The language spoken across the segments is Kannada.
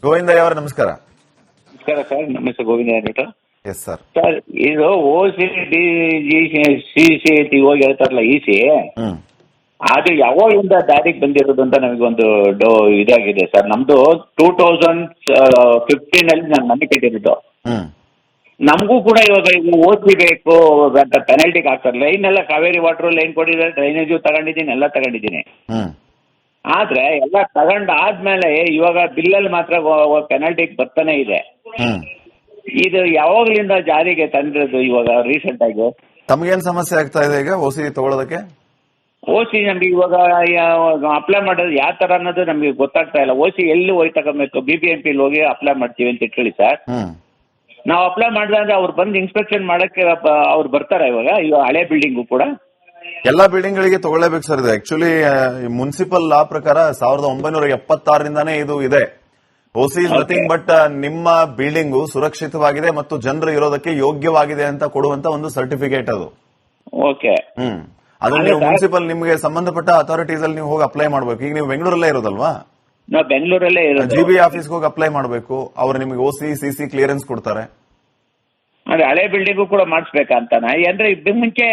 ಗೋವಿಂದಯ್ಯ ಅವರೇ ನಮಸ್ಕಾರ. ನಮಸ್ಕಾರ ಸರ್. ನಮ್ಮ ಹೆಸರು ಗೋವಿಂದ ಅಂತ. Yes sir. ಸರ್, ಇದು OCDCCT ಹೋಗಿ ಹೇಳ್ತಾರಲ್ಲ ಇಸಿ, ಅದು ಯಾವಾಗಿಂದ ದಾರಿಗೆ ಬಂದಿರೋದು ಅಂತ ನಮಗೊಂದು ಇದಾಗಿದೆ ಸರ್. ನಮ್ದು 2015 ನಾನು ಮನೆ ಕಟ್ಟಿರೋದು. ನಮಗೂ ಕೂಡ ಇವಾಗ ಓದ್ಲಿಬೇಕು ಅಂತ ಪೆನಾಲ್ಟಿಗೆ ಹಾಕ್ತಾರೆ. ಲೈನ್ ಎಲ್ಲ ಕಾವೇರಿ ವಾಟರ್ ಲೈನ್ ಕೊಟ್ಟಿದ್ದಾರೆ, ಡ್ರೈನೇಜು ತಗೊಂಡಿದ್ದೀನಿ, ಎಲ್ಲ ತಗೊಂಡಿದ್ದೀನಿ. ಆದ್ರೆ ಎಲ್ಲ ತಗೊಂಡಾದ್ಮೇಲೆ ಇವಾಗ ಬಿಲ್ಲಲ್ಲಿ ಮಾತ್ರ ಪೆನಾಲ್ಟಿಗೆ ಬರ್ತಾನೆ ಇದೆ. ಇದು ಯಾವಾಗ್ಲಿಂದ ಜಾರಿಗೆ ತಂದಿರೋದು ಇವಾಗ ರೀಸೆಂಟ್ ಆಗಿ? ತಮಗೇನ್ ಸಮಸ್ಯೆ ಆಗ್ತಾ ಇದೆ ಈಗ ಓಸಿ ತಗೊಳ್ಳೋದಕ್ಕೆ? ಓಸಿ ನಮ್ಗೆ ಇವಾಗ ಅಪ್ಲೈ ಮಾಡೋದು ಯಾವ ತರ ಅನ್ನೋದು ನಮ್ಗೆ ಗೊತ್ತಾಗ್ತಾ ಇಲ್ಲ. ಓಸಿ ಎಲ್ಲಿ ಹೋಗಿ ತಗೋಬೇಕು? BBMP ಹೋಗಿ ಅಪ್ಲೈ ಮಾಡ್ತೀವಿ ಅಂತ ಇಟ್ಕೊಳ್ಳಿ ಸರ್. ನಾವು ಅಪ್ಲೈ ಮಾಡಿದ್ರೆ ಅವ್ರು ಬಂದು ಇನ್ಸ್ಪೆಕ್ಷನ್ ಮಾಡಕ್ಕೆ ಅವ್ರು ಬರ್ತಾರ? ಇವಾಗ ಹಳೆ ಬಿಲ್ಡಿಂಗು ಕೂಡ ಎಲ್ಲಾ ಬಿಲ್ಡಿಂಗ್ ಗಳಿಗೆ ತಗೊಳ್ಳೇಬೇಕು ಸರ್. ಇದು ಆಕ್ಚುಲಿ ಮುನ್ಸಿಪಲ್ ಲಾ ಪ್ರಕಾರ 1976ರಿಂದಾನೇ ಇದು ಇದೆ. ಓಸಿ ಇಸ್ ನಥಿಂಗ್ ಬಟ್ ನಿಮ್ಮ ಬಿಲ್ಡಿಂಗು ಸುರಕ್ಷಿತವಾಗಿದೆ ಮತ್ತು ಜನರು ಇರೋದಕ್ಕೆ ಯೋಗ್ಯವಾಗಿದೆ ಅಂತ ಕೊಡುವಂತ ಒಂದು ಸರ್ಟಿಫಿಕೇಟ್ ಅದು. ಓಕೆ. ಅದನ್ನ ನೀವು ಮುನ್ಸಿಪಲ್ ನಿಮಗೆ ಸಂಬಂಧಪಟ್ಟ ಅಥಾರಿಟೀಸ್ ಅಲ್ಲಿ ನೀವು ಹೋಗಿ ಅಪ್ಲೈ ಮಾಡಬೇಕು. ಈಗ ನೀವು ಬೆಂಗಳೂರಲ್ಲೇ ಇರೋದಲ್ವಾ? ನಾವು ಬೆಂಗಳೂರಲ್ಲೇ ಇರೋದು. GB ಆಫೀಸ್ಗೆ ಹೋಗಿ ಅಪ್ಲೈ ಮಾಡಬೇಕು. ಅವ್ರು ನಿಮಗೆ OC CC ಕ್ಲಿಯರೆನ್ಸ್ ಕೊಡ್ತಾರೆ. ಅದೇ ಹಳೆ ಬಿಲ್ಡಿಂಗು ಕೂಡ ಮಾಡಿಸ್ಬೇಕಂತಾನ? ಅಂದ್ರೆ ಮುಂಚೆ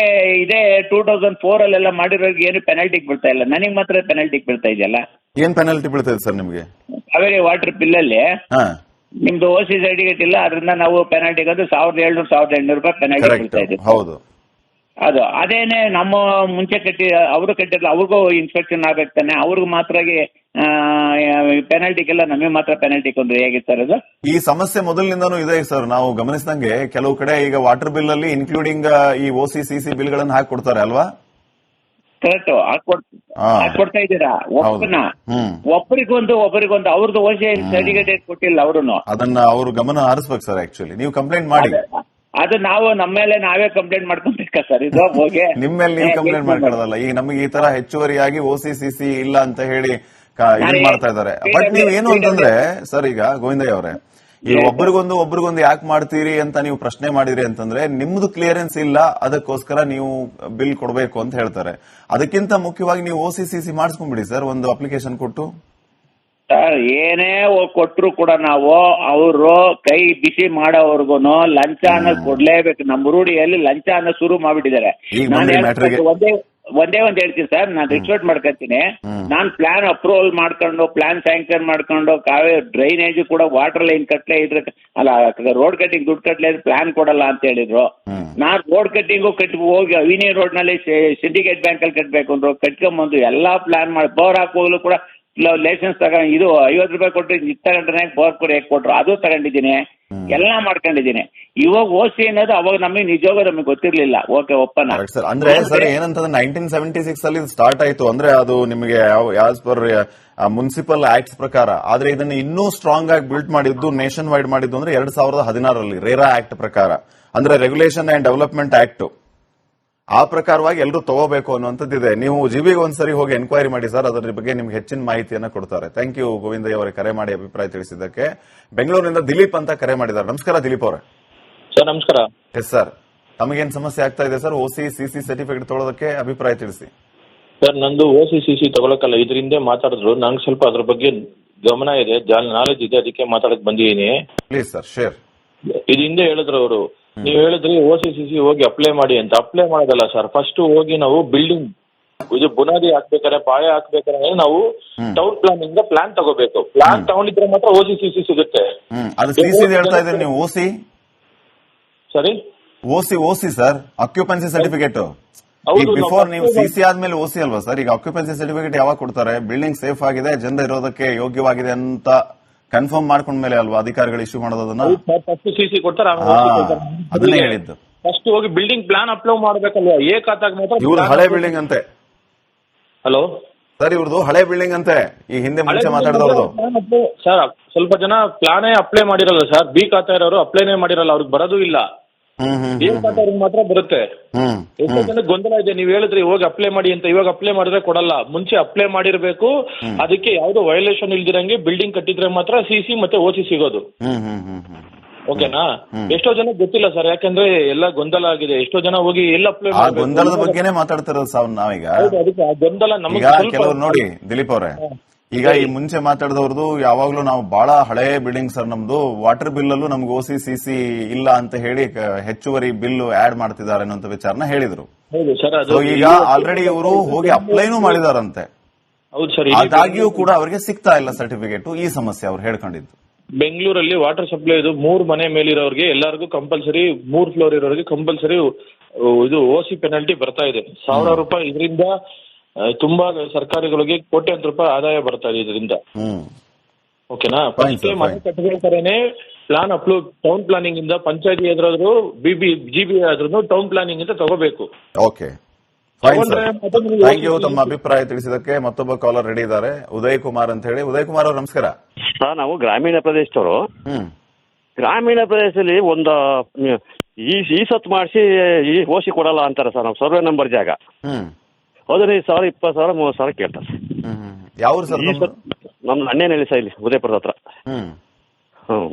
ಇದೇ 2004 ಅಲ್ಲೆಲ್ಲ ಮಾಡಿರೋರಿಗೆ ಏನು ಪೆನಾಲ್ಟಿಗೆ ಬೀಳ್ತಾ ಇಲ್ಲ, ನನಗೆ ಮಾತ್ರ ಪೆನಾಲ್ಟಿಗೆ ಬೀಳ್ತಾ ಇದೆಯಲ್ಲ. ಏನ್ ಪೆನಾಲ್ಟಿ ಬೀಳ್ತಾ ಇದೆ ಸರ್ ನಿಮಗೆ? ಕಾವೇರಿ ವಾಟರ್ ಬಿಲ್ ಅಲ್ಲಿ ನಿಮ್ದು OC ಸರ್ಟಿಫಿಕೇಟ್ ಇಲ್ಲ, ಅದರಿಂದ ನಾವು ಪೆನಾಲ್ಟಿಗೆ ಅದು 1700 ರೂಪಾಯಿ ಪೆನಾಲ್ಟಿ ಬೀಳ್ತಾ ಇದೆ. ಹೌದು. ಅದು ಅದೇನೆ ನಮ್ಮ ಮುಂಚೆ ಅವರು ಕಟ್ಟಿರಲ್ಲ, ಅವ್ರಿಗೂ ಇನ್ಸ್ಪೆಕ್ಷನ್ ಆಗ್ಬೇಕು ತಾನೆ, ಅವ್ರಿಗೆ ಮಾತ್ರ ಪೆನಾಲ್ಟಿಗೆಲ್ಲ ನಮಗೆ ಮಾತ್ರ ಪೆನಾಲ್ಟಿ ಕೊಂಡ್ರೆ ಹೇಗಿತ್ತು ಸರ್ ಅದು? ಈ ಸಮಸ್ಯೆ ಮೊದಲಿನಿಂದನೂ ಇದೆ ಸರ್. ನಾವು ಗಮನಿಸಿದಂಗೆ ಕೆಲವು ಕಡೆ ಈಗ ವಾಟರ್ ಬಿಲ್ ಅಲ್ಲಿ ಇನ್ಕ್ಲೂಡಿಂಗ್ ಈ OC CC ಬಿಲ್ ಗಳನ್ನ ಹಾಕೊಡ್ತಾರೆ ಅಲ್ವಾ? ಕರೆಕ್ಟ್, ಹಾಕೊಡ್ತಾ ಇದ್ದೀರಾ. ಒಬ್ಬರಿಗೊಂದು ಅವ್ರದ್ದು OC ಸರ್ಟಿಫಿಕೇಟ್ ಕೊಟ್ಟಿಲ್ಲ ಅವರು. ಅದನ್ನ ಅವರು ಗಮನ ಹರಿಸ್ಬೇಕು ಸರ್. ಆಕ್ಚುಲಿ ನೀವು ಕಂಪ್ಲೇಂಟ್ ಮಾಡಿ. ಅದು ನಾವು ನಮ್ಮ ಮೇಲೆ ನಾವೇ ಕಂಪ್ಲೇಂಟ್ ಮಾಡ್ಕೊಂಬೇಕಾ ಸರ್? ಇದು ಹೋಗಿ ನಿಮ್ಮ ಮೇಲೆ ನೀವು ಕಂಪ್ಲೇಂಟ್ ಮಾಡ್ಕೊಳ್ಳೋದಲ್ಲ. ಈಗ ನಮಗೆ ಈ ತರ ಹೆಚ್ಚುವರಿಯಾಗಿ OC CC ಇಲ್ಲ ಅಂತ ಹೇಳಿ ಮಾಡ್ತಾ ಇದ್ದಾರೆ. ಬಟ್ ನೀವ್ ಏನು ಅಂತಂದ್ರೆ ಸರ್, ಈಗ ಗೋವಿಂದಯ್ಯ ಅವರೇ, ಈಗ ಒಬ್ರಿಗೊಂದು ಯಾಕೆ ಮಾಡ್ತೀರಿ ಅಂತ ನೀವು ಪ್ರಶ್ನೆ ಮಾಡಿದ್ರಿ ಅಂತಂದ್ರೆ ನಿಮ್ದು ಕ್ಲಿಯರೆನ್ಸ್ ಇಲ್ಲ, ಅದಕ್ಕೋಸ್ಕರ ನೀವು ಬಿಲ್ ಕೊಡಬೇಕು ಅಂತ ಹೇಳ್ತಾರೆ. ಅದಕ್ಕಿಂತ ಮುಖ್ಯವಾಗಿ ನೀವು OC CC ಮಾಡಿಸ್ಕೊಂಡ್ಬಿಡಿ ಸರ್, ಒಂದು ಅಪ್ಲಿಕೇಶನ್ ಕೊಟ್ಟು. ಸರ್, ಏನೇ ಕೊಟ್ರು ಕೂಡ ನಾವು ಅವರು ಕೈ ಬಿಸಿ ಮಾಡೋವರ್ಗುನು ಲಂಚ ಅನ್ನೋದು ಕೊಡ್ಲೇಬೇಕು. ನಮ್ಮ ರೂಢಿಯಲ್ಲಿ ಲಂಚ ಅನ್ನೋ ಶುರು ಮಾಡ್ಬಿಟ್ಟಿದ್ದಾರೆ. ಒಂದೇ ಹೇಳ್ತೀನಿ ಸರ್, ನಾನು ರಿಕ್ವೆಸ್ಟ್ ಮಾಡ್ಕೊತೀನಿ. ನಾನು ಪ್ಲಾನ್ ಅಪ್ರೂವಲ್ ಮಾಡ್ಕೊಂಡು, ಪ್ಲಾನ್ ಸ್ಯಾಂಕ್ಷನ್ ಮಾಡ್ಕೊಂಡು, ಕಾವೇರಿ ಡ್ರೈನೇಜ್ ಕೂಡ ವಾಟರ್ ಲೈನ್ ಕಟ್ಲೆ ಇದ್ರೆ ಅಲ್ಲ, ರೋಡ್ ಕಟ್ಟಿಂಗ್ ದುಡ್ಡು ಕಟ್ಲೆ ಪ್ಲಾನ್ ಕೊಡಲ್ಲ ಅಂತ ಹೇಳಿದ್ರು. ನಾನ್ ರೋಡ್ ಕಟ್ಟಿಂಗು ಹೋಗಿ ಅವಿನಿ ರೋಡ್ ನಲ್ಲಿ ಸಿಂಡಿಕೇಟ್ ಬ್ಯಾಂಕ್ ಅಲ್ಲಿ ಕಟ್ಬೇಕು ಅಂದ್ರು, ಕಟ್ಕೊಂಬಂದು ಎಲ್ಲಾ ಪ್ಲಾನ್ ಮಾಡಿ ಬೋರ್ ಹಾಕೋಗ್ಲು ಕೂಡ ಲೈಸೆನ್ಸ್ ಇದು 50 ರೂಪಾಯಿ ಕೊಟ್ಟು ತಗೊಂಡ್ರೆ ಬೋರ್ ಕೂಡ ಹೇಗೆ ಕೊಟ್ರು ಅದು ತಗೊಂಡಿದ್ದೀನಿ, ಎಲ್ಲ ಮಾಡ್ಕೊಂಡಿದ್ದೀನಿ. ಇವಾಗ OC ಅನ್ನೋದು ಅವಾಗ ನಮಗೆ ನಿಜವಾಗ ನಮಗೆ ಗೊತ್ತಿರ್ಲಿಲ್ಲ. ಓಕೆ, ಒಪ್ಪನ. ಅಂದ್ರೆ ಸರ್ ಏನಂತಂದ್ರೆ 1976 ಅಲ್ಲಿ ಸ್ಟಾರ್ಟ್ ಆಯ್ತು ಅಂದ್ರೆ ಅದು ನಿಮಗೆ ಆಸ್ ಪರ್ ಮುನ್ಸಿಪಲ್ ಆಕ್ಟ್ಸ್ ಪ್ರಕಾರ. ಆದ್ರೆ ಇದನ್ನ ಇನ್ನೂ ಸ್ಟ್ರಾಂಗ್ ಆಗಿ ಬಿಲ್ಡ್ ಮಾಡಿದ್ದು, ನೇಷನ್ ವೈಡ್ ಮಾಡಿದ್ದು ಅಂದ್ರೆ 2016ರಲ್ಲಿ ರೇರಾ ಆಕ್ಟ್ ಪ್ರಕಾರ, ಅಂದ್ರೆ ರೆಗ್ಯುಲೇಷನ್ ಅಂಡ್ ಡೆವಲಪ್ಮೆಂಟ್ ಆಕ್ಟ್. ಆ ಪ್ರಕಾರವಾಗಿ ಎಲ್ಲರೂ ತಗೋಬೇಕು ಅನ್ನುವಂಥದ್ದಿದೆ. ನೀವು GB ಒಂದ್ಸರಿ ಹೋಗಿ ಎನ್ಕ್ವೈರಿ ಮಾಡಿ ಸರ್, ಅದರ ಬಗ್ಗೆ ನಿಮ್ಗೆ ಹೆಚ್ಚಿನ ಮಾಹಿತಿಯನ್ನ ಕೊಡ್ತಾರೆ. ಥ್ಯಾಂಕ್ ಯು ಗೋವಿಂದಯ್ಯ ಅವರೇ ಕರೆ ಮಾಡಿ ಅಭಿಪ್ರಾಯ ತಿಳಿಸಿದ್ದಕ್ಕೆ. ಬೆಂಗಳೂರಿನಿಂದ ದಿಲೀಪ್ ಅಂತ ಕರೆ ಮಾಡಿದ್ದಾರೆ. ನಮಸ್ಕಾರ ದಿಲೀಪ್ ಅವರೇ. ಸರ್ ನಮಸ್ಕಾರ. ಎಸ್ ಸರ್, ತಮಗೇನ್ ಸಮಸ್ಯೆ ಆಗ್ತಾ ಇದೆ ಸರ್ OC CC ಸರ್ಟಿಫಿಕೇಟ್ ತಗೊಳ್ಳೋದಕ್ಕೆ? ಅಭಿಪ್ರಾಯ ತಿಳಿಸಿ. ಸರ್, ನಂದು OC CC ತಗೊಳಕಲ್ಲ, ಇದರಿಂದ ಮಾತಾಡಿದ್ರು. ನಂಗೆ ಸ್ವಲ್ಪ ಅದ್ರ ಬಗ್ಗೆ ಗಮನ ಇದೆ, ನಾಲೆಜ್ ಇದೆ, ಅದಕ್ಕೆ ಮಾತಾಡಕ್ ಬಂದಿದ್ದೀನಿ. Please sir, share. ಇದು ಹಿಂದೆ ಹೇಳಿದ್ರು ಅವರು, ನೀವು ಹೇಳಿದ್ರಿ OC CC ಹೋಗಿ ಅಪ್ಲೈ ಮಾಡಿ ಅಂತ. ಅಪ್ಲೈ ಮಾಡೋದಲ್ಲ ಸರ್, ಫಸ್ಟ್ ಹೋಗಿ ನಾವು ಬಿಲ್ಡಿಂಗ್ ಇದು ಬುನಾದಿ ಹಾಕ್ಬೇಕಾದ್ರೆ, ಪಾಯ ಹಾಕ್ಬೇಕಾದ್ರೆ ನಾವು ಟೌನ್ ಪ್ಲಾನಿಂಗ್ ಪ್ಲಾನ್ ತಗೋಬೇಕು. ಪ್ಲಾನ್ ತಗೊಂಡಿದ್ರೆ ಮಾತ್ರ OC CC ಸಿಗುತ್ತೆ. ಹೇಳ್ತಾ ಇದ್ದೀರಿ ನೀವು OC? ಸರಿ, OC sir, occupancy certificate. Before ನೀವು CC ಆದ್ಮೇಲೆ OC ಅಲ್ವಾ ಸರ್? ಈಗ ಆಕ್ಯುಪೆನ್ಸಿ ಸರ್ಟಿಫಿಕೇಟ್ ಯಾವಾಗ ಕೊಡ್ತಾರೆ? ಬಿಲ್ಡಿಂಗ್ ಸೇಫ್ ಆಗಿದೆ, ಜನರು ಇರೋದಕ್ಕೆ ಯೋಗ್ಯವಾಗಿದೆ ಅಂತ ಕನ್ಫರ್ಮ್ ಮಾಡ್ಕೊಂಡ್ಮೇಲೆ ಅಲ್ವಾ ಅಧಿಕಾರಿಗಳು ಇಶ್ಯೂ ಮಾಡೋದನ್ನ? CC ಕೊಡ್ತಾರೆ, ಅದನ್ನೇ ಹೇಳಿದ್ದು. ಫಸ್ಟ್ ಹೋಗಿ ಬಿಲ್ಡಿಂಗ್ ಪ್ಲಾನ್ ಅಪ್ಲೋಡ್ ಮಾಡ್ಬೇಕಲ್ವಾ? ಏಕಾತಾಗ ಮಾತ್ರ. ಇವ್ರದ್ದು ಹಳೆ ಬಿಲ್ಡಿಂಗ್ ಅಂತೆ. ಹಲೋ ಸರ್, ಇವ್ರದ್ದು ಹಳೆ ಬಿಲ್ಡಿಂಗ್ ಅಂತೆ, ಈ ಹಿಂದೆ ಮುಂಚೆ ಮಾತಾಡಿದವ್ರದ್ದು. ಸರ್, ಸ್ವಲ್ಪ ಜನ ಪ್ಲಾನೇ ಅಪ್ಲೈ ಮಾಡಿರಲ್ಲ ಸರ್. B ಖಾತಾ ಇರೋರು ಅಪ್ಲೈನೇ ಮಾಡಿರಲ್ಲ, ಅವ್ರಿಗೆ ಬರೋದು ಇಲ್ಲ. A ಖಾತಾ ಮಾತ್ರ ಬರುತ್ತೆ. ಎಷ್ಟೋ ಜನಕ್ಕೆ ಗೊಂದಲ ಇದೆ. ನೀವ್ ಹೇಳಿದ್ರಿ ಹೋಗಿ ಅಪ್ಲೈ ಮಾಡಿ ಅಂತ, ಇವಾಗ ಅಪ್ಲೈ ಮಾಡಿದ್ರೆ ಕೊಡಲ್ಲ, ಮುಂಚೆ ಅಪ್ಲೈ ಮಾಡಿರ್ಬೇಕು. ಅದಕ್ಕೆ ಯಾವ್ದೋ ವೈಲೇಷನ್ ಇಲ್ದಿರಂಗೆ ಬಿಲ್ಡಿಂಗ್ ಕಟ್ಟಿದ್ರೆ ಮಾತ್ರ CC ಮತ್ತೆ OC ಸಿಗೋದು. ಓಕೆನಾ? ಎಷ್ಟೋ ಜನ ಗೊತ್ತಿಲ್ಲ ಸರ್, ಯಾಕಂದ್ರೆ ಎಲ್ಲ ಗೊಂದಲ ಆಗಿದೆ. ಎಷ್ಟೋ ಜನ ಹೋಗಿ ಎಲ್ಲ ಅಪ್ಲೈ ಗೊಂದಲದ ಬಗ್ಗೆನೇ ಮಾತಾಡ್ತಿರೋದು ನಾವೀಗ. ಅದಕ್ಕೆ ಆ ಗೊಂದಲ ನಮಗೆ ಕೆಲವರು ನೋಡಿ ದಿಲೀಪ್ ಅವರೇ, ಈಗ ಈ ಮುಂಚೆ ಮಾತಾಡಿದವ್ರದ್ದು ಯಾವಾಗ್ಲೂ ನಾವು ಬಹಳ ಹಳೆ ಬಿಲ್ಡಿಂಗ್ ಸರ್ ನಮ್ದು, ವಾಟರ್ ಬಿಲ್ ಅಲ್ಲೂ ನಮ್ಗೆ OC CC ಇಲ್ಲ ಅಂತ ಹೇಳಿ ಹೆಚ್ಚುವರಿ ಬಿಲ್ ಆಡ್ ಮಾಡ್ತಿದ್ದಾರೆ ಅನ್ನೋ ವಿಚಾರನ ಹೇಳಿದ್ರು. ಹೌದು ಸರ್, So ಈಗ ಆಲ್ರೆಡಿ ಇವರು ಹೋಗಿ ಅಪ್ಲೈನೂ ಮಾಡಿದಾರಂತೆ, ಹೌದು ಸರ್. ಆದಾಗ್ಯೂ ಕೂಡ ಅವರಿಗೆ ಸಿಗ್ತಾ ಇಲ್ಲ ಸರ್ಟಿಫಿಕೇಟ್. ಈ ಸಮಸ್ಯೆ ಅವ್ರು ಹೇಳ್ಕೊಂಡಿದ್ದು. ಬೆಂಗಳೂರಲ್ಲಿ ವಾಟರ್ ಸಪ್ಲೈ ಇದು 3 ಮನೆ ಮೇಲಿರೋರಿಗೆ ಎಲ್ಲರಿಗೂ ಕಂಪಲ್ಸರಿ, 3 ಫ್ಲೋರ್ ಇರೋರಿಗೆ ಕಂಪಲ್ಸರಿ ಇದು OC ಪೆನಾಲ್ಟಿ ಬರ್ತಾ ಇದೆ. 1000 ರೂಪಾಯಿ. ಇದರಿಂದ ತುಂಬಾ ಸರ್ಕಾರಗಳಿಗೆ ಕೋಟ್ಯಾಂತರ ರೂಪಾಯಿ ಆದಾಯ ಬರ್ತಾ ಇದೆ ಇದರಿಂದ. ಓಕೆನಾ? ಫಸ್ಟ್ ಮನೆ ಕಟ್ಟಬೇಕಾದ್ರೆ ಪ್ಲಾನ್ ಅಪ್ಲೋಡ್ ಟೌನ್ ಪ್ಲಾನಿಂಗ್ ಇಂದ, ಪಂಚಾಯತಿ ಎದುರಾದ್ರು GB ಆದ್ರೂ ಟೌನ್ ಪ್ಲಾನಿಂಗ್ ಇಂದ ತಗೋಬೇಕು. Okay, fine sir, thank you ತಮ್ಮ ಅಭಿಪ್ರಾಯ ತಿಳಿಸಿದಕ್ಕೆ. ಮತ್ತೊಬ್ಬ ಕಾಲರ್ ರೆಡಿ ಇದ್ದಾರೆ, ಉದಯ್ ಕುಮಾರ್ ಅಂತ ಹೇಳಿ. ಉದಯ್ ಕುಮಾರ್ ಅವರು ನಮಸ್ಕಾರ. ಸರ್, ನಾವು ಗ್ರಾಮೀಣ ಪ್ರದೇಶದವರು. ಗ್ರಾಮೀಣ ಪ್ರದೇಶದಲ್ಲಿ ಒಂದು ಈ ಸತ್ತು ಮಾಡಿಸಿ ಈ OC ಕೊಡಲ್ಲ ಅಂತಾರೆ ಸರ್. ನಾವು ಸರ್ವೆ ನಂಬರ್ ಜಾಗ 15,000, 20,000, 30,000 ಕೇಳ್ತಾರೆ. ಯಾವ ಸರ್? ನಮ್ದು ಅಣ್ಣೇನಹಳ್ಳಿ ಸರ್, ಇಲ್ಲಿ ಉದಯಪುರದ ಹತ್ರ.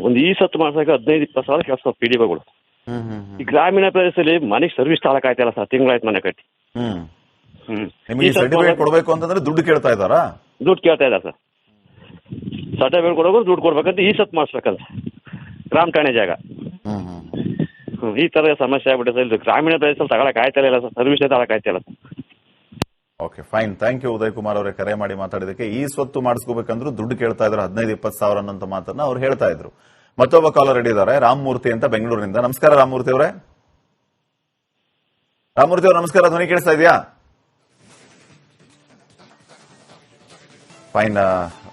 ಒಂದು ಈ ಸತ್ತು ಮಾಡ್ಸಕ್ಕೆ 15,000-20,000 ಕೇಳ್ತಾರೆ PDOಗಳು. ಈ ಗ್ರಾಮೀಣ ಪ್ರದೇಶದಲ್ಲಿ ಮನೆಗೆ ಸರ್ವಿಸ್ ತಾಳಕ್ ಆಯ್ತಲ್ಲ ಸರ್, ತಿಂಗಳಾಯ್ತು ಮನೆ ಕಟ್ಟಿ. ನಿಮಗೆ ಸರ್ಟಿಫಿಕೇಟ್ ಕೊಡಬೇಕು ಅಂತಂದ್ರೆ ದುಡ್ಡು ಕೇಳ್ತಾ ಇದ್ದಾರಾ? ದುಡ್ಡು ಕೇಳ್ತಾ ಇದ್ದಾರೆ ಸರ್. ಸರ್ಟಿಫಿಕೇಟ್ ಕೊಡೋದು ದುಡ್ಡು ಕೊಡ್ಬೇಕಂತ ಈ ಸತ್ತು ಮಾಡಿಸ್ಬೇಕಂತ ಗ್ರಾಮ ಠಾಣೆ ಜಾಗ. ಈ ತರ ಸಮಸ್ಯೆ ಆಗ್ಬಿಟ್ಟೆ ಸರ್. ಗ್ರಾಮೀಣ ಪ್ರದೇಶದಲ್ಲಿ ತಗೊಳಕ್ ಆಯ್ತಾ ಇಲ್ಲ ಸರ್, ಸರ್ವಿಸ್ ತಗೊಳಕ್ ಆಯ್ತಾ ಇಲ್ಲ sir. Okay, fine, thank you Uday Kumar ಅವರೇ ಕರೆ ಮಾಡಿ ಮಾತಾಡಿದಕ್ಕೆ. ಈ ಸ್ವತ್ತು ಮಾಡಿಸ್ಕೋಬೇಕಂದ್ರೂ ದುಡ್ಡು ಕೇಳ್ತಾ ಇದ್ರು, 15,000-20,000 ಅನ್ನೋ ಮಾತನ್ನ ಅವ್ರು ಹೇಳ್ತಾ ಇದ್ರು. ಮತ್ತೊಬ್ಬ ಕಾಲರ್ ರೆಡಿ ಇದ್ದಾರೆ, ರಾಮಮೂರ್ತಿ ಅಂತ ಬೆಂಗಳೂರಿನಿಂದ. ನಮಸ್ಕಾರ ರಾಮಮೂರ್ತಿ ಅವರೇ. ರಾಮಮೂರ್ತಿ ಅವರು ನಮಸ್ಕಾರ, ಧ್ವನಿ ಕೇಳಿಸ್ತಾ ಇದೆಯಾ? ಫೈನ್,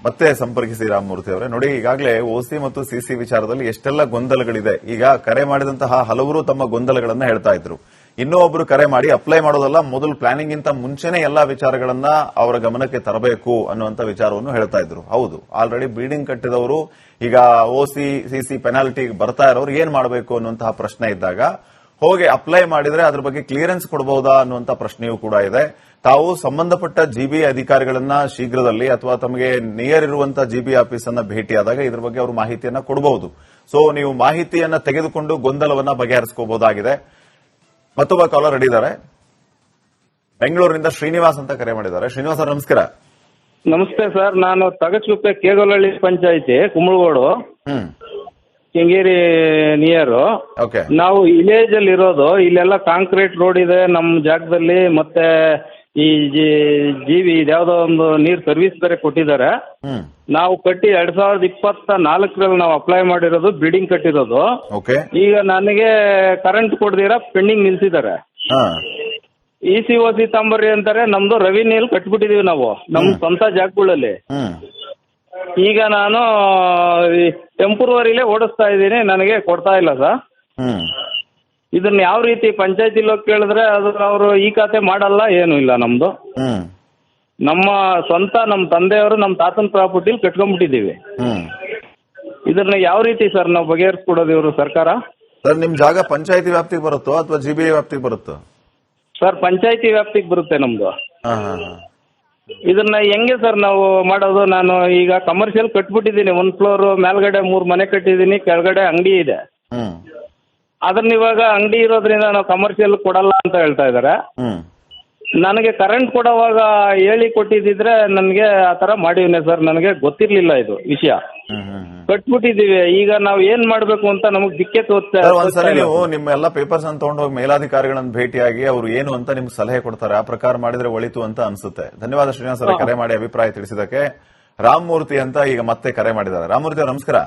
ಮತ್ತೆ ಸಂಪರ್ಕಿಸಿ ರಾಮಮೂರ್ತಿ ಅವರೇ. ನೋಡಿ, ಈಗಾಗಲೇ OC ಮತ್ತು CC ವಿಚಾರದಲ್ಲಿ ಎಷ್ಟೆಲ್ಲ ಗೊಂದಲಗಳಿದೆ. ಈಗ ಕರೆ ಮಾಡಿದಂತಹ ಹಲವರು ತಮ್ಮ ಗೊಂದಲಗಳನ್ನ ಹೇಳ್ತಾ ಇದ್ರು. ಇನ್ನೂ ಒಬ್ರು ಕರೆ ಮಾಡಿ ಅಪ್ಲೈ ಮಾಡೋದಲ್ಲ, ಮೊದಲು ಪ್ಲಾನಿಂಗ್ ಗಿಂತ ಮುಂಚೆನೆ ಎಲ್ಲಾ ವಿಚಾರಗಳನ್ನ ಅವರ ಗಮನಕ್ಕೆ ತರಬೇಕು ಅನ್ನುವಂತ ವಿಚಾರವನ್ನು ಹೇಳ್ತಾ ಇದ್ರು. ಹೌದು, ಆಲ್ರೆಡಿ ಬಿಲ್ಡಿಂಗ್ ಕಟ್ಟಿದವರು ಈಗ OC CC ಪೆನಾಲ್ಟಿ ಬರ್ತಾ ಇರೋರು ಏನ್ ಮಾಡಬೇಕು ಅನ್ನುವಂತಹ ಪ್ರಶ್ನೆ ಇದ್ದಾಗ ಹೋಗಿ ಅಪ್ಲೈ ಮಾಡಿದ್ರೆ ಅದ್ರ ಬಗ್ಗೆ ಕ್ಲಿಯರೆನ್ಸ್ ಕೊಡಬಹುದಾ ಅನ್ನುವಂತ ಪ್ರಶ್ನೆಯೂ ಕೂಡ ಇದೆ. ತಾವು ಸಂಬಂಧಪಟ್ಟ GB ಅಧಿಕಾರಿಗಳನ್ನ ಶೀಘ್ರದಲ್ಲಿ ಅಥವಾ ತಮಗೆ ನಿಯರ್ ಇರುವಂತಹ GB ಆಫೀಸ್ ಅನ್ನ ಭೇಟಿಯಾದಾಗ ಇದ್ರ ಬಗ್ಗೆ ಅವರು ಮಾಹಿತಿಯನ್ನ ಕೊಡಬಹುದು. ಸೊ ನೀವು ಮಾಹಿತಿಯನ್ನ ತೆಗೆದುಕೊಂಡು ಗೊಂದಲವನ್ನ ಬಗೆಹರಿಸಿಕೋಬಹುದಾಗಿದೆ. ಮತ್ತೊಬ್ಬ ಕಾಲರ್ ರೆಡಿ ಇದ್ದಾರೆ, ಬೆಂಗಳೂರಿನಿಂದ ಶ್ರೀನಿವಾಸ್ ಅಂತ ಕರೆ ಮಾಡಿದ್ದಾರೆ. ಶ್ರೀನಿವಾಸ್ ಅವರು ನಮಸ್ಕಾರ. ನಮಸ್ತೆ ಸರ್, ನಾನು ತಗಚ್ಗುಪ್ಪೆ ಕೇಗೋಲಹಳ್ಳಿ ಪಂಚಾಯಿತಿ, ಕುಂಬಳಗೋಡು, ಕೆಂಗೇರಿ ನಿಯರು. ನಾವು ವಿಲೇಜ್ ಅಲ್ಲಿ ಇರೋದು. ಇಲ್ಲೆಲ್ಲ ಕಾಂಕ್ರೀಟ್ ರೋಡ್ ಇದೆ ನಮ್ಮ ಜಾಗದಲ್ಲಿ. ಮತ್ತೆ ಈ GB ಇದ್ಯಾವುದೋ ಒಂದು ನೀರ್ ಸರ್ವಿಸ್ ಬೇರೆ ಕೊಟ್ಟಿದ್ದಾರೆ. ನಾವು ಕಟ್ಟಿ 2024ರಲ್ಲಿ ನಾವು ಅಪ್ಲೈ ಮಾಡಿರೋದು, ಬಿಲ್ಡಿಂಗ್ ಕಟ್ಟಿರೋದು. ಈಗ ನನಗೆ ಕರೆಂಟ್ ಕೊಡ್ದಿರಾ ಪೆಂಡಿಂಗ್ ನಿಲ್ಸಿದ್ದಾರೆ. EC/OC ತಂಬರ್ರಿ ಅಂತಾರೆ. ನಮ್ದು ರೆವಿನ್ಯೂಲ್ ಕಟ್ಬಿಟ್ಟಿದೀವಿ ನಾವು ನಮ್ ಸ್ವಂತ ಜಾಗಗಳಲ್ಲಿ. ಈಗ ನಾನು ಟೆಂಪರವರಿಲೇ ಓಡಿಸ್ತಾ ಇದ್ದೀನಿ, ನನಗೆ ಕೊಡ್ತಾ ಇಲ್ಲ ಸರ್. ಇದನ್ನ ಯಾವ ರೀತಿ ಪಂಚಾಯತಿಲಿ ಹೋಗಿ ಕೇಳಿದ್ರೆ ಅದು ಅವರು ಈ ಖಾತೆ ಮಾಡಲ್ಲ, ಏನು ಇಲ್ಲ. ನಮ್ದು ನಮ್ಮ ಸ್ವಂತ, ನಮ್ಮ ತಂದೆಯವರು ನಮ್ಮ ತಾತನ ಪ್ರಾಪರ್ಟಿಲಿ ಕಟ್ಕೊಂಡ್ಬಿಟ್ಟಿದ್ದೀವಿ. ಇದನ್ನ ಯಾವ ರೀತಿ ಸರ್ ನಾವು ಬಗೆಹರಿಸ್ಕೊಡೋದು ಇವರು ಸರ್ಕಾರ? ಸರ್, ನಿಮ್ ಜಾಗ ಪಂಚಾಯತಿ ವ್ಯಾಪ್ತಿಗೆ ಬರುತ್ತೋ ಅಥವಾ GBA ವ್ಯಾಪ್ತಿಗೆ ಬರುತ್ತೋ? ಸರ್, ಪಂಚಾಯತಿ ವ್ಯಾಪ್ತಿಗೆ ಬರುತ್ತೆ ನಮ್ದು. ಇದನ್ನ ಹೆಂಗೆ ಸರ್ ನಾವು ಮಾಡೋದು? ನಾನು ಈಗ ಕಮರ್ಷಿಯಲ್ ಕಟ್ಬಿಟ್ಟಿದ್ದೀನಿ, 1 ಫ್ಲೋರ್ ಮೇಲ್ಗಡೆ 3 ಮನೆ ಕಟ್ಟಿದ್ದೀನಿ, ಕೆಳಗಡೆ ಅಂಗಡಿ ಇದೆ. ಅದನ್ನ ಇವಾಗ ಅಂಗಡಿ ಇರೋದ್ರಿಂದ ನಾವು ಕಮರ್ಷಿಯಲ್ ಕೊಡಲ್ಲ ಅಂತ ಹೇಳ್ತಾ ಇದಾರೆ. ನನಗೆ ಕರೆಂಟ್ ಕೊಡೋವಾಗ ಹೇಳಿ ಕೊಟ್ಟಿದ್ರೆ ನನಗೆ ಆ ತರ ಮಾಡಿವ್ನೆ ಸರ್. ನನಗೆ ಗೊತ್ತಿರ್ಲಿಲ್ಲ ಇದು ವಿಷಯ. ಕಟ್ಬಿಟ್ಟಿದೀವಿ. ಈಗ ನಾವು ಏನ್ ಮಾಡ್ಬೇಕು ಅಂತ ನಮಗ್ ದಿಕ್ಕೆ ತೋರ್ತಾ. ಒಂದ್ಸಲ ನೀವು ನಿಮ್ಮ ಎಲ್ಲ ಪೇಪರ್ಸ್ ಅನ್ನು ತಗೊಂಡೋಗಿ ಮೇಲಾಧಿಕಾರಿಗಳನ್ನ ಭೇಟಿಯಾಗಿ ಅವ್ರು ಏನು ಅಂತ ನಿಮ್ಗೆ ಸಲಹೆ ಕೊಡ್ತಾರೆ. ಆ ಪ್ರಕಾರ ಮಾಡಿದ್ರೆ ಒಳಿತು ಅಂತ ಅನ್ಸುತ್ತೆ. ಧನ್ಯವಾದ ಶ್ರೀನಿವಾಸ್ ಅವರೇ ಕರೆ ಮಾಡಿ ಅಭಿಪ್ರಾಯ ತಿಳಿಸಿದಕ್ಕೆ. ರಾಮಮೂರ್ತಿ ಅಂತ ಈಗ ಮತ್ತೆ ಕರೆ ಮಾಡಿದ್ದಾರೆ. ರಾಮಮೂರ್ತಿ ಅವರು ನಮಸ್ಕಾರ.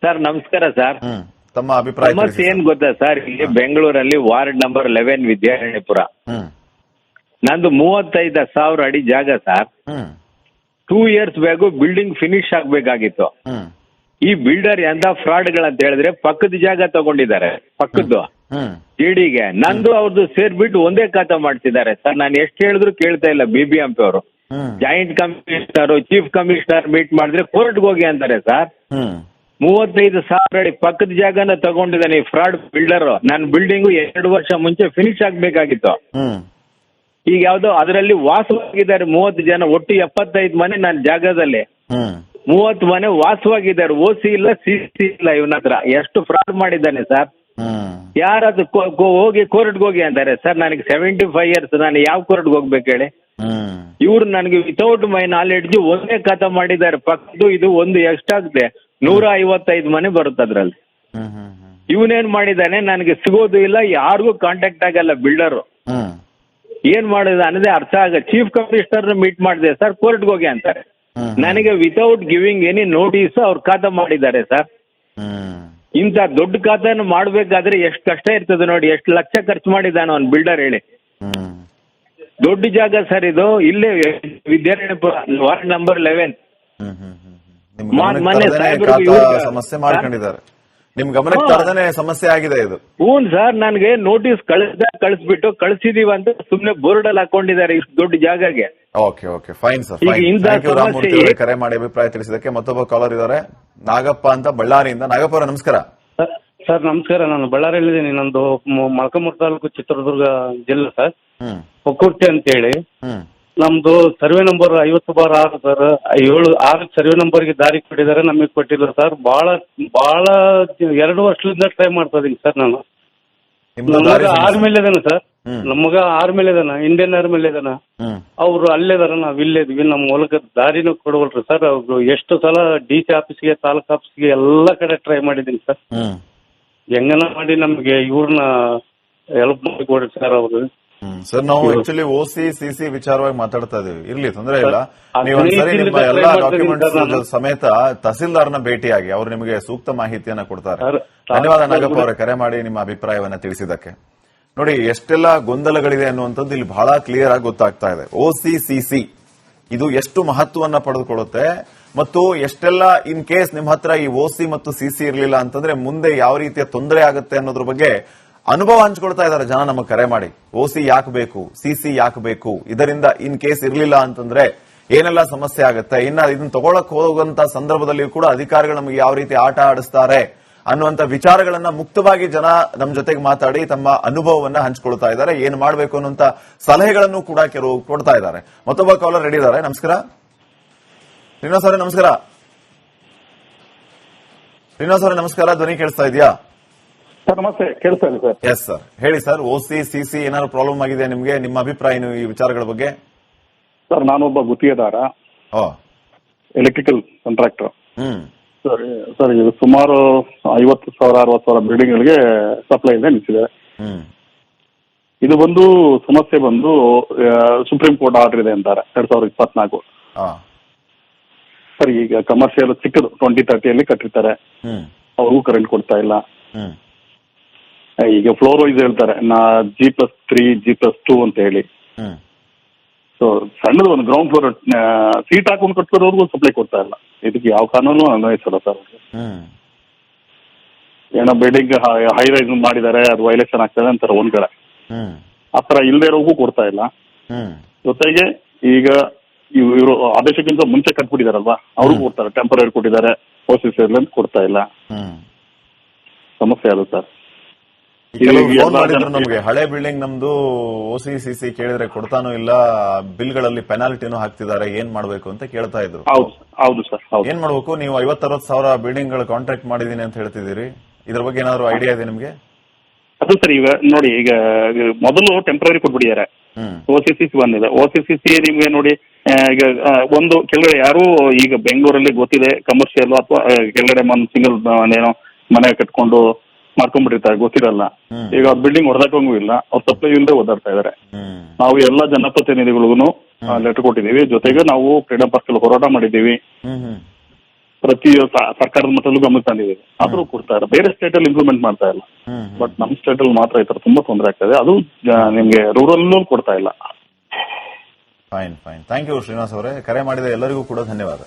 ಸರ್ ನಮಸ್ಕಾರ ಸರ್. ತಮ್ಮ ಅಭಿಪ್ರಾಯ ಸಮಸ್ಯೆ ಏನ್ ಗೊತ್ತಾ ಸರ್? ಇಲ್ಲಿ ಬೆಂಗಳೂರಲ್ಲಿ ವಾರ್ಡ್ ನಂಬರ್ 11 ವಿದ್ಯಾರಣ್ಯಪುರ. ನಂದು 35,000 ಅಡಿ ಜಾಗ sir. 2 years back building finish ಆಗ್ಬೇಕಾಗಿತ್ತು. ಈ ಬಿಲ್ಡರ್ ಎಂತ ಫ್ರಾಡ್ಗಳಂತ ಹೇಳಿದ್ರೆ ಪಕ್ಕದ ಜಾಗ ತಗೊಂಡಿದ್ದಾರೆ, ಪಕ್ಕದ್ದು JDಗೆ. ನಂದು ಅವ್ರದ್ದು ಸೇರ್ಬಿಟ್ಟು ಒಂದೇ ಖಾತೆ ಮಾಡ್ತಿದ್ದಾರೆ ಸರ್. ನಾನು ಎಷ್ಟು ಹೇಳಿದ್ರು ಕೇಳ್ತಾ ಇಲ್ಲ. BBMP ಅವರು joint commissioner, chief commissioner meet ಮಾಡಿದ್ರೆ ಕೋರ್ಟ್ಗೆ ಹೋಗಿ ಅಂತಾರೆ ಸರ್. 35,000 ಅಡಿ ಪಕ್ಕದ ಜಾಗನ ತಗೊಂಡಿದ್ದಾನೆ ಈ ಫ್ರಾಡ್ ಬಿಲ್ಡರ್. ನನ್ನ ಬಿಲ್ಡಿಂಗು 2 ವರ್ಷ ಮುಂಚೆ ಫಿನಿಶ್ ಆಗ್ಬೇಕಾಗಿತ್ತು. ಈಗ ಯಾವ್ದೋ ಅದರಲ್ಲಿ ವಾಸವಾಗಿದ್ದಾರೆ 30 ಜನ, ಒಟ್ಟು 75 ಮನೆ ನನ್ನ ಜಾಗದಲ್ಲಿ. 30 ಮನೆ ವಾಸವಾಗಿದ್ದಾರೆ. OC ಇಲ್ಲ, CC ಇಲ್ಲ ಇವನ ಹತ್ರ. ಎಷ್ಟು ಫ್ರಾಡ್ ಮಾಡಿದ್ದಾನೆ ಸರ್. ಯಾರಾದ್ರೂ ಹೋಗಿ ಕೋರ್ಟ್ಗೆ ಹೋಗಿ ಅಂತಾರೆ ಸರ್. ನನಗೆ 75 years, ನಾನು ಯಾವ ಕೋರ್ಟ್ಗೆ ಹೋಗ್ಬೇಕು ಹೇಳಿ? ಇವ್ರು ನನಗೆ ವಿತೌಟ್ ಮೈ ನಾಲೆಡ್ಜ್ ಒಂದೇ ಖಾತಾ ಮಾಡಿದ್ದಾರೆ. ಪಕ್ಕದ್ದು ಇದು ಒಂದು ಎಷ್ಟಾಗಿದೆ 155 ಮನೆ ಬರುತ್ತೆ ಅದ್ರಲ್ಲಿ. ಇವನೇನ್ ಮಾಡಿದಾನೆ, ನನಗೆ ಸಿಗೋದು ಇಲ್ಲ, ಯಾರಿಗೂ ಕಾಂಟ್ಯಾಕ್ಟ್ ಆಗಲ್ಲ ಬಿಲ್ಡರ್. ಏನ್ ಮಾಡೋದು ಅನ್ನೋದೇ ಅರ್ಥ ಆಗ. ಚೀಫ್ ಕಮಿಷನರ್ ಮೀಟ್ ಮಾಡಿದೆ ಸರ್, ಕೋರ್ಟ್ಗೆ ಹೋಗಿ ಅಂತಾರೆ. ನನಗೆ ವಿತೌಟ್ ಗಿವಿಂಗ್ ಎನಿ ನೋಟಿಸ್ ಅವ್ರು ಖಾತಾ ಮಾಡಿದ್ದಾರೆ ಸರ್. ಇಂಥ ದೊಡ್ಡ ಖಾತಾನ ಮಾಡ್ಬೇಕಾದ್ರೆ ಎಷ್ಟು ಕಷ್ಟ ಇರ್ತದೆ ನೋಡಿ, ಎಷ್ಟು ಲಕ್ಷ ಖರ್ಚು ಮಾಡಿದ್ದಾನೆ ಅವ್ನು ಬಿಲ್ಡರ್ ಹೇಳಿ. ದೊಡ್ಡ ಜಾಗ ಸರ್ ಇದು, ಇಲ್ಲೇ ವಿದ್ಯಾರಣ್ಯಪುರ ವಾರ್ಡ್ ನಂಬರ್ 11. ಮೊನ್ನೆ ಸಮಸ್ಯೆ ಮಾಡ್ಕೊಂಡಿದ್ದಾರೆ, ನಿಮ್ ಗಮನಕ್ಕೆ ತರದೇನೆ ಸಮಸ್ಯೆ ಆಗಿದೆ ಇದು. ಹ್ಞೂ ಸರ್, ನನಗೆ ನೋಟಿಸ್ ಕಳಿಸ್ಬಿಟ್ಟು ಕಳಿಸಿದೀವಿ ಅಂತ ಸುಮ್ನೆ ಬೋರ್ಡ್ ಅಲ್ಲಿ ಹಾಕೊಂಡಿದ್ದಾರೆ ಇಷ್ಟು ದೊಡ್ಡ ಜಾಗಗೆ. Okay okay, fine sir, Ramamurthy ಅವರೇ ಕರೆ ಮಾಡಿ ಅಭಿಪ್ರಾಯ ತಿಳಿಸಿದಕ್ಕೆ. ಮತ್ತೊಬ್ಬ ಕಾಲರ್ ಇದ್ದಾರೆ, ನಾಗಪ್ಪ ಅಂತ ಬಳ್ಳಾರಿಯಿಂದ. ನಾಗಪ್ಪ ಅವರೇ ನಮಸ್ಕಾರ. ಸರ್ ನಮಸ್ಕಾರ, ನಾನು ಬಳ್ಳಾರಿಯಲ್ಲಿದ್ದೀನಿ. ನಂದು ಮೊಳಕಾಲ್ಮೂರು ತಾಲೂಕು, ಚಿತ್ರದುರ್ಗ ಜಿಲ್ಲೆ ಸರ್, ಹೊಕ್ಕುರ್ತಿ ಅಂತ ಹೇಳಿ. ನಮ್ದು ಸರ್ವೆ ನಂಬರ್ 50/6 ಸರ್. 6 ಸರ್ವೆ ನಂಬರ್ಗೆ ದಾರಿ ಕೊಟ್ಟಿದ್ದಾರೆ, ನಮಗೆ ಕೊಟ್ಟಿಲ್ಲ ಸರ್. ಬಹಳ 2 ವರ್ಷದಿಂದ ಟ್ರೈ ಮಾಡ್ತಾ ಇದೀನಿ ಸರ್. ನಾನು ನಮ್ಮ ಮಗ ಆರ್ಮಿಲಿ ಇದಾನೆ ಸರ್, ನಮ್ಮ ಮಗ ಆರ್ಮಿಲಿ ಇದಾನ, ಇಂಡಿಯನ್ ಆರ್ಮಿಲಿ ಇದಾನ. ಅವ್ರು ಅಲ್ಲಿದಾರ, ನಾವ್ ಇಲ್ಲೇ ಇದೀವಿ. ನಮ್ಮ ಮೂಲಕ ದಾರಿನೂ ಕೊಡವಲ್ರಿ ಸರ್. ಅವ್ರು ಎಷ್ಟು ಸಲ DC ಆಫೀಸ್ಗೆ, ತಾಲೂಕ್ ಆಫೀಸ್ಗೆ ಎಲ್ಲಾ ಕಡೆ ಟ್ರೈ ಮಾಡಿದೀನಿ ಸರ್. ಹೆಂಗನ ಮಾಡಿ ನಮ್ಗೆ ಇವ್ರನ್ನ ಹೆಲ್ಪ್ ಮಾಡಿ ಕೊಡ್ರಿ ಸರ್. ಅವ್ರು ಸರ್, ನಾವು ಆಕ್ಚುಲಿ OC CC ವಿಚಾರವಾಗಿ ಮಾತಾಡ್ತಾ ಇದೀವಿ, ಇರ್ಲಿ ತೊಂದರೆ ಇಲ್ಲ. ನೀವು ಒಂದ್ಸರಿ ನಿಮ್ಮ ಎಲ್ಲಾ ಡಾಕ್ಯುಮೆಂಟ್ಸ್ ಸಮೇತ ತಹಸೀಲ್ದಾರ್ನ ಭೇಟಿಯಾಗಿ ಅವ್ರು ನಿಮಗೆ ಸೂಕ್ತ ಮಾಹಿತಿಯನ್ನ ಕೊಡ್ತಾರೆ. ಧನ್ಯವಾದ ನಾಗಪ್ಪ ಅವರೇ, ಕರೆ ಮಾಡಿ ನಿಮ್ಮ ಅಭಿಪ್ರಾಯವನ್ನ ತಿಳಿಸಿದ್ದಕ್ಕೆ. ನೋಡಿ, ಎಷ್ಟೆಲ್ಲ ಗೊಂದಲಗಳಿದೆ ಅನ್ನುವಂಥದ್ದು ಇಲ್ಲಿ ಬಹಳ ಕ್ಲಿಯರ್ ಆಗಿ ಗೊತ್ತಾಗ್ತಾ ಇದೆ. OC CC ಇದು ಎಷ್ಟು ಮಹತ್ವವನ್ನ ಪಡೆದುಕೊಳ್ಳುತ್ತೆ, ಮತ್ತು ಎಷ್ಟೆಲ್ಲ ಇನ್ ಕೇಸ್ ನಿಮ್ಮ ಹತ್ರ ಈ OC ಮತ್ತು CC ಇರಲಿಲ್ಲ ಅಂತಂದ್ರೆ ಮುಂದೆ ಯಾವ ರೀತಿಯ ತೊಂದರೆ ಆಗುತ್ತೆ ಅನ್ನೋದ್ರ ಬಗ್ಗೆ ಅನುಭವ ಹಂಚ್ಕೊಳ್ತಾ ಇದ್ದಾರೆ ಜನ ನಮಗೆ ಕರೆ ಮಾಡಿ. OC ಯಾಕೆ ಬೇಕು, CC ಯಾಕೆ ಬೇಕು, ಇದರಿಂದ ಇನ್ ಕೇಸ್ ಇರಲಿಲ್ಲ ಅಂತಂದ್ರೆ ಏನೆಲ್ಲ ಸಮಸ್ಯೆ ಆಗುತ್ತೆ, ಇದನ್ನ ತಗೊಳಕ್ ಹೋಗುವಂತ ಸಂದರ್ಭದಲ್ಲಿ ಕೂಡ ಅಧಿಕಾರಿಗಳು ನಮಗೆ ಯಾವ ರೀತಿ ಆಟ ಆಡಿಸ್ತಾರೆ ಅನ್ನುವಂತ ವಿಚಾರಗಳನ್ನ ಮುಕ್ತವಾಗಿ ಜನ ನಮ್ಮ ಜೊತೆಗೆ ಮಾತಾಡಿ ತಮ್ಮ ಅನುಭವವನ್ನ ಹಂಚ್ಕೊಳ್ತಾ ಇದ್ದಾರೆ. ಏನ್ ಮಾಡಬೇಕು ಅನ್ನುವಂತ ಸಲಹೆಗಳನ್ನು ಕೂಡ ಕೆಲವು ಕೊಡ್ತಾ ಇದ್ದಾರೆ. ಮತ್ತೊಬ್ಬ ಕಾಲರ್ ರೆಡಿ ಇದ್ದಾರೆ. ನಮಸ್ಕಾರ ಶ್ರೀನಿವಾಸ್ ಅವರೇ, ನಮಸ್ಕಾರ. ಶ್ರೀನಿವಾಸ್ ಅವರೇ ನಮಸ್ಕಾರ, ಧ್ವನಿ ಕೇಳಿಸ್ತಾ ಇದೆಯಾ? ಸರ್ ನಮಸ್ತೆ, ಕೇಳಿಸ್ತಾ ಇದೆ ಸರ್. ಎಸ್ ಸರ್, ಹೇಳಿ ಸರ್. OC CC ಏನಾದ್ರು ಪ್ರಾಬ್ಲಮ್ ಆಗಿದೆ ನಿಮ್ಗೆ? ನಿಮ್ಮ ಅಭಿಪ್ರಾಯ ಏನು ಈ ವಿಚಾರಗಳ ಬಗ್ಗೆ? ಸರ್, ನಾನೊಬ್ಬ ಗುತ್ತಿಗೆದಾರ, ಎಲೆಕ್ಟ್ರಿಕಲ್ ಕಾಂಟ್ರಾಕ್ಟರ್. ಸರ್ ಇದು ಸುಮಾರು 50,000-60,000 ಬಿಲ್ಡಿಂಗ್ಗಳಿಗೆ ಸಪ್ಲೈ ಇದೆ ನಿಂತಿದೆ. ಇದು ಬಂದು ಸಮಸ್ಯೆ ಬಂದು ಸುಪ್ರೀಂ ಕೋರ್ಟ್ ಆರ್ಡರ್ ಇದೆ ಅಂತಾರೆ 2024. ಸರ್, ಈಗ ಕಮರ್ಷಿಯಲ್ ಚಿಕ್ಕದು 2030 ಕಟ್ಟಿರ್ತಾರೆ, ಅವ್ರಿಗೂ ಕರೆಂಟ್ ಕೊಡ್ತಾ ಇಲ್ಲ. ಈಗ ಫ್ಲೋರ್ ವೈಸ್ ಹೇಳ್ತಾರೆ, G+3 G+2 ಅಂತ ಹೇಳಿ. ಸೊ ಸಣ್ಣದು ಒಂದು ಗ್ರೌಂಡ್ ಫ್ಲೋರ್ ಸೀಟ್ ಹಾಕೊಂಡು ಕಟ್ಕೋದವ್ರಿಗೂ ಸಪ್ಲೈ ಕೊಡ್ತಾ ಇಲ್ಲ. ಇದಕ್ಕೆ ಯಾವ ಕಾನೂನು ಅನ್ವಯಿಸಲ್ಲ ಸರ್. ಏನೋ ಬಿಲ್ಡಿಂಗ್ ಹೈ ರೈಸ್ ಮಾಡಿದ್ದಾರೆ, ಅದು ವೈಲೇಷನ್ ಆಗ್ತದೆ ಅಂತಾರೆ ಒಂದ್ ಕಡೆ. ಆತರ ಇಲ್ಲದೆ ಇರೋಗೂ ಕೊಡ್ತಾ ಇಲ್ಲ. ಜೊತೆಗೆ ಈಗ ಇವರು ಆದೇಶಕ್ಕಿಂತ ಮುಂಚೆ ಕಟ್ಬಿಟ್ಟಿದಾರಲ್ವಾ, ಅವ್ರಿಗೂ ಕೊಡ್ತಾರೆ. ಟೆಂಪರರಿ ಕೊಟ್ಟಿದ್ದಾರೆ, OCC ಕೊಡ್ತಾ ಇಲ್ಲ. ಸಮಸ್ಯೆ ಅದು ಸರ್. ನಮಗೆ ಹಳೆ ಬಿಲ್ಡಿಂಗ್ ನಮ್ದು OC CC ಕೇಳಿದ್ರೆ ಕೊಡ್ತಾನೂ ಇಲ್ಲ, ಬಿಲ್ಗಳಲ್ಲಿ ಪೆನಾಲ್ಟಿನೂ ಹಾಕ್ತಿದ್ದಾರೆ, ಏನ್ ಮಾಡ್ಬೇಕು ಅಂತ ಕೇಳ್ತಾ ಇದ್ರು. ಹೌದು ಸರ್. ಏನ್ ಮಾಡ್ಬೇಕು? ನೀವು 50-60 ಸಾವಿರ ಬಿಲ್ಡಿಂಗ್ ಗಳು ಕಾಂಟ್ರಾಕ್ಟ್ ಮಾಡಿದೀನಿ ಅಂತ ಹೇಳ್ತಿದ್ದೀರಿ, ಇದ್ರ ಬಗ್ಗೆ ಏನಾದ್ರು ಐಡಿಯಾ ಇದೆ ನಿಮ್ಗೆ? ಅದು ಸರ್, ಈಗ ನೋಡಿ, ಈಗ ಮೊದಲು ಟೆಂಪರರಿ ಕೊಟ್ಬಿಟ್ಟಿದ್ದಾರೆ, OC CC ಬಂದಿದೆ. OC CC ನಿಮ್ಗೆ ನೋಡಿ, ಈಗ ಒಂದು ಕೆಳಗಡೆ ಯಾರು ಈಗ ಬೆಂಗಳೂರಲ್ಲಿ ಗೊತ್ತಿದೆ ಕಮರ್ಷಿಯಲ್ ಅಥವಾ ಕೆಳಗಡೆ ಸಿಂಗಲ್ ಏನೋ ಮನೆ ಕಟ್ಕೊಂಡು ಮಾಡ್ಕೊಂಡ್ಬಿಟ್ಟಿರ್ತಾರೆ, ಗೊತ್ತಿರಲ್ಲ. ಈಗ ಬಿಲ್ಡಿಂಗ್ ಹೊಡೆದಾಕಂಗೂ ಇಲ್ಲ, ಅವ್ರು ಸಪ್ಲೈ ಇಲ್ಲದೆ ಓದಾಡ್ತಾ ಇದಾರೆ. ನಾವು ಎಲ್ಲ ಜನಪ್ರತಿನಿಧಿಗಳಿಗೂ ಲೆಟರ್ ಕೊಟ್ಟಿದ್ದೀವಿ. ಜೊತೆಗೆ ನಾವು ಫ್ರೀಡಂ ಪಾರ್ಕ್ ಅಲ್ಲಿ ಹೋರಾಟ ಮಾಡಿದ್ದೀವಿ, ಪ್ರತಿ ಸರ್ಕಾರದ ಮಟ್ಟದಲ್ಲೂ ಗಮನ ತಂದಿದ್ದೀವಿ. ಆದ್ರೂ ಕೊಡ್ತಾ ಇಲ್ಲ. ಬೇರೆ ಸ್ಟೇಟ್ ಅಲ್ಲಿ ಇಂಪ್ರೂವ್ಮೆಂಟ್ ಮಾಡ್ತಾ ಇಲ್ಲ, ಬಟ್ ನಮ್ಮ ಸ್ಟೇಟ್ ಅಲ್ಲಿ ಮಾತ್ರ ಈ ತರ ತುಂಬಾ ತೊಂದರೆ ಆಗ್ತಾ ಇದೆ. ಅದು ನಿಮ್ಗೆ ರೂರಲ್ ಕೊಡ್ತಾ ಇಲ್ಲ. Fine fine, thank you Srinivas ಅವರೇ, ಕರೆ ಮಾಡಿದ ಎಲ್ಲರಿಗೂ ಕೂಡ ಧನ್ಯವಾದ.